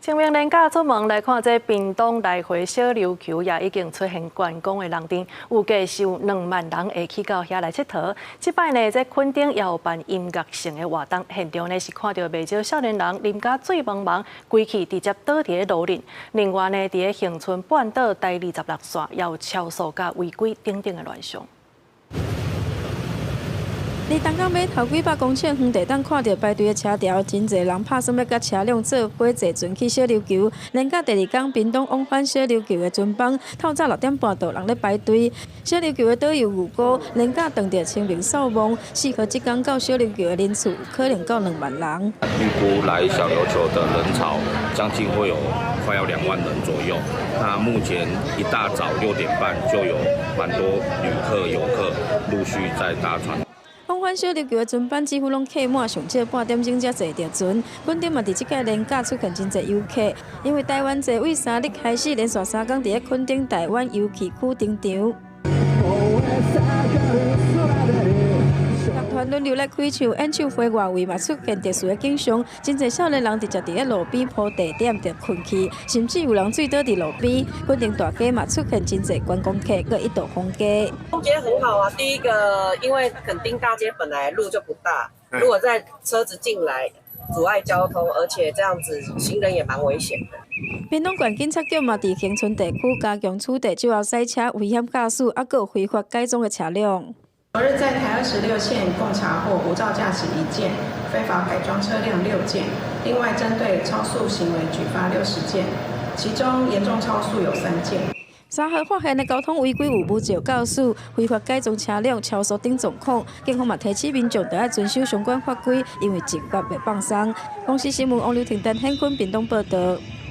清明连假出门来看，这屏东来回小琉球也已经出现观光的人潮，预计是有2万人会去到遐来佚佗。这摆呢，这垦丁也有办音乐性的活动，现场呢是看到不少少年人啉甲醉茫茫，规气直接倒伫路林。另外呢，伫个恒春半岛第26线也有超速甲违规等等的乱象。 伫东港码头几百公尺远地，当看到排队的车条，真侪人拍算要甲车辆做伙坐船去小琉球。连假第2天，屏东往返小琉球的船班，透早6点半就人咧排队。小琉球的导游吴哥，连假当着清明扫墓，适合即天到小琉球的人数可能到2万人。预估来小琉球的人潮将近会有快要2万人左右。那目前一大早6点半就有蛮多旅客、游客陆续在搭船。 往返小琉球的船班几乎拢客满，上少半点钟才坐着船。垦丁嘛，伫即届连假出现真侪游客，因为台湾节为3日开始连续3天伫个垦丁台湾游憩区登场。乐团轮流来开唱、演唱会外围嘛出现特殊的景象，真侪少年人直接伫个路边铺地垫就困去，甚至有人醉倒伫路边。垦丁大街嘛出现真侪观光客，佮一道封街。封街很好啊，第一个，因为垦丁大街本来路就不大，如果在车子进来阻碍交通，而且这样子行人也蛮危险的。屏东县警察局嘛伫恒春地区加强处理酒后塞车、危险驾驶，还有非法改装的车辆。 昨日在台26线共查获无照驾驶1件，非法改装车辆6件，另外针对超速行为举发60件，其中严重超速有3件。3号发现的交通违规有无照驾驶、非法改装车辆、超速等状况，警方嘛提醒民众要遵守相关法规，因为执法袂放松。公司新闻王刘婷丹、恒坤屏东报道。